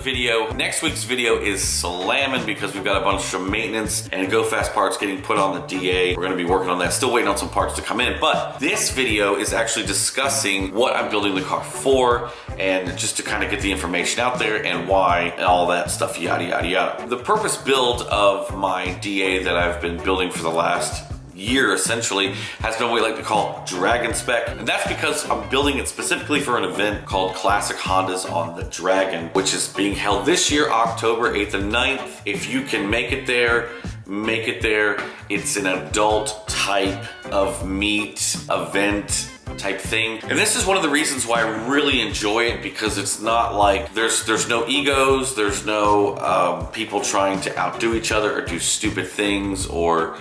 video. Next week's video is slamming because we've got a bunch of maintenance and Go Fast parts getting put on the DA. We're gonna be working on that. Still waiting on some parts to come in, but this video is actually discussing what I'm building the car for and just to kind of get the information out there and why and all that stuff, yada, yada, yada. The purpose build of my DA that I've been building for the last year essentially has been what we like to call Dragon Spec, and that's because I'm building it specifically for an event called Classic Hondas on the Dragon, which is being held this year, October 8th and 9th. If you can make it there, make it there. It's an adult type of meet event type thing, and this is one of the reasons why I really enjoy it, because it's not like there's no egos, there's no people trying to outdo each other or do stupid things, or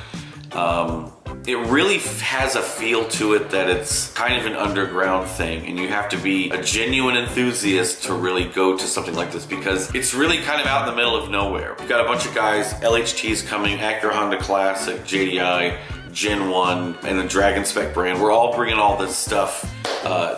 it really has a feel to it that it's kind of an underground thing, and you have to be a genuine enthusiast to really go to something like this, because it's really kind of out in the middle of nowhere. We've got a bunch of guys, LHT's coming, Acura Honda Classic, JDI, Gen 1, and the Dragon Spec brand. We're all bringing all this stuff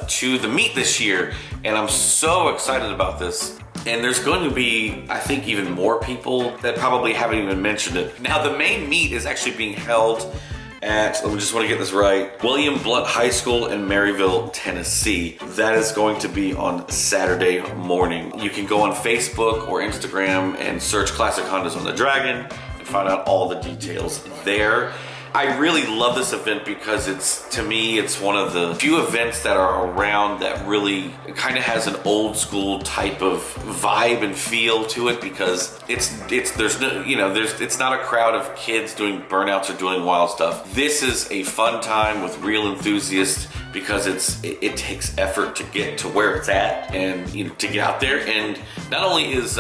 to the meet this year, and I'm so excited about this. And there's going to be, I think, even more people that probably haven't even mentioned it. Now, the main meet is actually being held at, I just want to get this right, William Blount High School in Maryville, Tennessee. That is going to be on Saturday morning. You can go on Facebook or Instagram and search Classic Hondas on the Dragon and find out all the details there. I really love this event because to me, it's one of the few events that are around that really kind of has an old school type of vibe and feel to it, because there's not a crowd of kids doing burnouts or doing wild stuff. This is a fun time with real enthusiasts, because it takes effort to get to where it's at, and to get out there. And not only is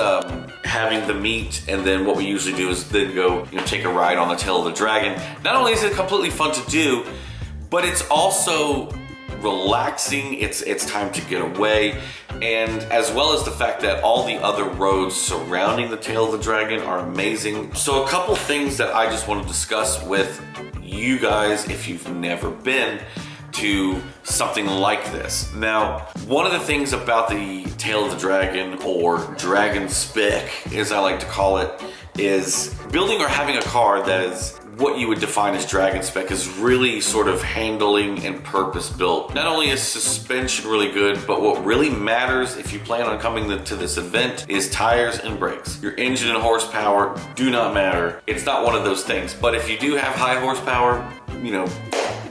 having the meet, and then what we usually do is then go take a ride on the tail of the Dragon. Not only is it completely fun to do, but it's also relaxing. It's time to get away, and as well as the fact that all the other roads surrounding the tail of the Dragon are amazing. So a couple things that I just want to discuss with you guys if you've never been to something like this. Now, one of the things about the Tail of the Dragon, or Dragon Spec as I like to call it, is building or having a car that is what you would define as Dragon Spec is really sort of handling and purpose built. Not only is suspension really good, but what really matters if you plan on coming to this event is tires and brakes. Your engine and horsepower do not matter. It's not one of those things, but if you do have high horsepower,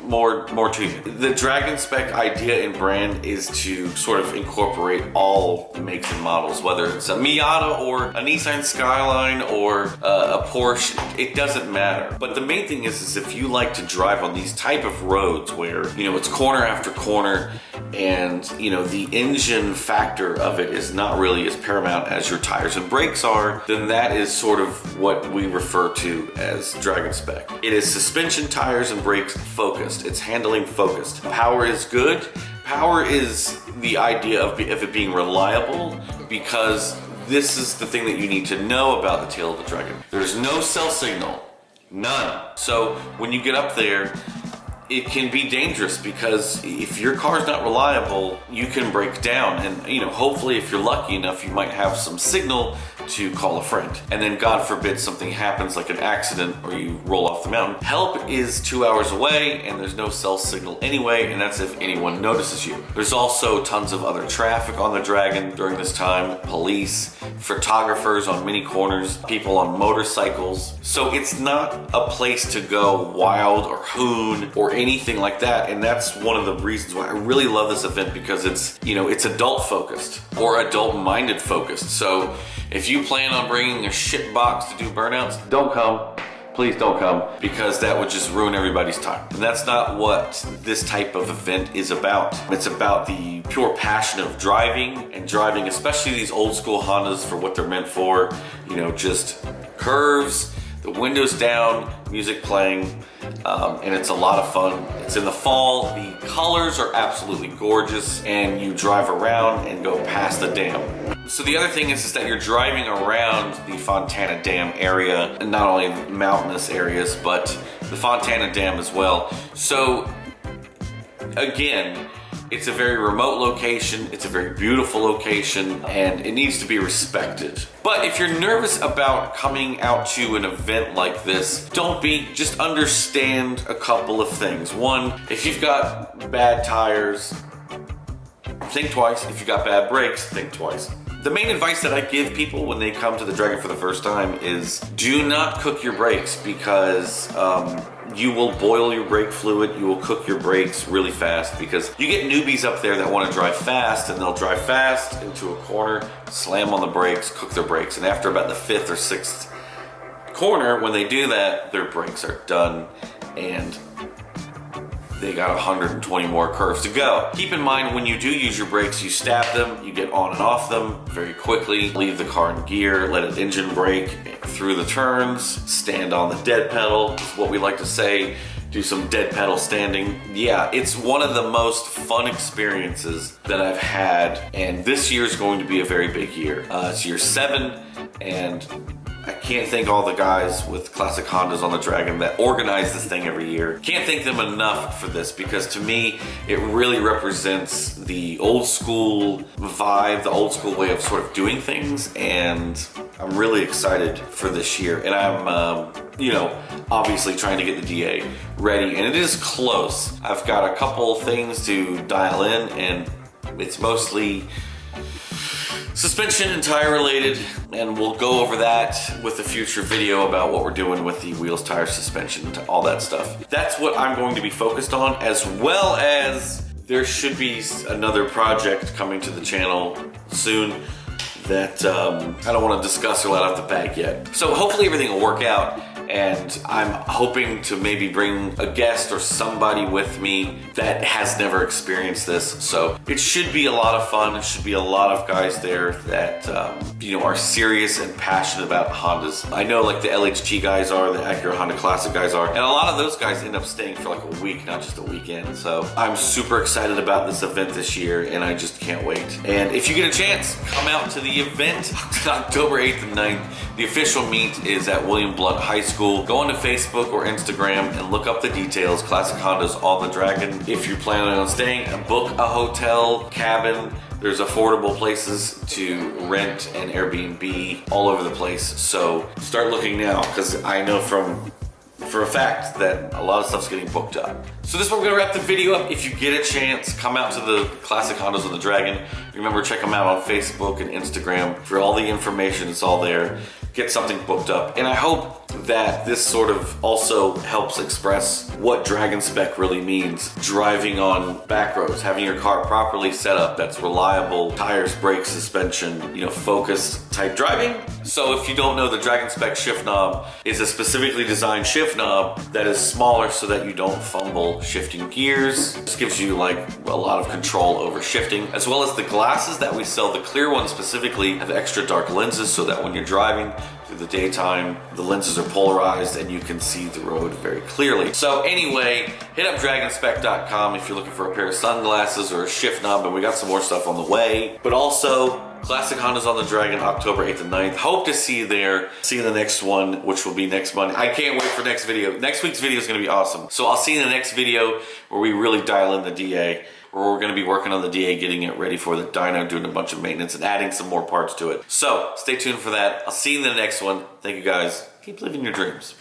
more to you. The Dragon Spec idea and brand is to sort of incorporate all makes and models, whether it's a Miata or a Nissan Skyline or a Porsche, it doesn't matter. But the main thing is if you like to drive on these type of roads where, it's corner after corner, and the engine factor of it is not really as paramount as your tires and brakes are, then that is sort of what we refer to as Dragon Spec. It is suspension, tires, and brakes focused. It's handling focused. Power is good. Power is the idea of it being reliable, because this is the thing that you need to know about the Tail of the Dragon. There's no cell signal, none. So when you get up there, it can be dangerous, because if your car's not reliable, you can break down, and hopefully if you're lucky enough, you might have some signal to call a friend. And then God forbid something happens, like an accident or you roll off the mountain. Help is 2 hours away, and there's no cell signal anyway, and that's if anyone notices you. There's also tons of other traffic on the Dragon during this time. Police, photographers on many corners, people on motorcycles. So it's not a place to go wild or hoon or anything like that, and that's one of the reasons why I really love this event, because it's adult focused or adult minded focused. So if you plan on bringing a shit box to do burnouts, don't come. Please don't come, because that would just ruin everybody's time. And that's not what this type of event is about. It's about the pure passion of driving, and driving especially these old school Hondas for what they're meant for. Just curves, the windows down, music playing, and it's a lot of fun. It's in the fall. The colors are absolutely gorgeous, and you drive around and go past the dam. So the other thing is that you're driving around the Fontana Dam area, and not only mountainous areas, but the Fontana Dam as well. So again, It's a very remote location, it's a very beautiful location, and it needs to be respected. But if you're nervous about coming out to an event like this, don't be. Just understand a couple of things. One, if you've got bad tires, think twice. If you've got bad brakes, think twice. The main advice that I give people when they come to the Dragon for the first time is do not cook your brakes, because you will boil your brake fluid, you will cook your brakes really fast, because you get newbies up there that want to drive fast, and they'll drive fast into a corner, slam on the brakes, cook their brakes, and after about the 5th or 6th corner, when they do that, their brakes are done and they got 120 more curves to go. Keep in mind, when you do use your brakes, you stab them, you get on and off them very quickly, leave the car in gear, let it engine brake through the turns, stand on the dead pedal, is what we like to say, do some dead pedal standing. Yeah, it's one of the most fun experiences that I've had, and this year is going to be a very big year. It's year 7, and I can't thank all the guys with classic Hondas on the Dragon that organize this thing every year. Can't thank them enough for this, because to me, it really represents the old school vibe, the old school way of sort of doing things, and I'm really excited for this year. And I'm, obviously trying to get the DA ready, and it is close. I've got a couple things to dial in, and it's mostly suspension and tire related, and we'll go over that with a future video about what we're doing with the wheels, tires, suspension, all that stuff. That's what I'm going to be focused on, as well as there should be another project coming to the channel soon that I don't want to discuss or let out the bag yet. So hopefully everything will work out, and I'm hoping to maybe bring a guest or somebody with me that has never experienced this. So it should be a lot of fun. It should be a lot of guys there that are serious and passionate about Hondas. I know like the LHT guys are, the Acura Honda Classic guys are, and a lot of those guys end up staying for like a week, not just a weekend. So I'm super excited about this event this year, and I just can't wait. And if you get a chance, come out to the event October 8th and 9th. The official meet is at William Blount High School. Go onto Facebook or Instagram and look up the details. Classic Hondas on the Dragon. If you're planning on staying, book a hotel, cabin. There's affordable places to rent and Airbnb all over the place. So start looking now, because I know for a fact that a lot of stuff's getting booked up. So this is where we're gonna wrap the video up. If you get a chance, come out to the Classic Hondas on the Dragon. Remember, check them out on Facebook and Instagram for all the information. It's all there. Get something booked up. And I hope that this sort of also helps express what Dragon spec really means. Driving on back roads, having your car properly set up, that's reliable, tires, brakes, suspension, focused type driving. So if you don't know, the Dragon spec shift knob is a specifically designed shift knob that is smaller so that you don't fumble shifting gears. This gives you like a lot of control over shifting, as well as the glasses that we sell. The clear ones specifically have extra dark lenses so that when you're driving through the daytime, the lenses are polarized and you can see the road very clearly. So anyway, hit up dragonspec.com if you're looking for a pair of sunglasses or a shift knob, and we got some more stuff on the way. But also, Classic Hondas on the Dragon, October 8th and 9th. Hope to see you there. See you in the next one, which will be next Monday. I can't wait for next video. Next week's video is going to be awesome. So I'll see you in the next video where we really dial in the DA. Where we're going to be working on the DA, getting it ready for the dyno, doing a bunch of maintenance and adding some more parts to it. So stay tuned for that. I'll see you in the next one. Thank you guys. Keep living your dreams.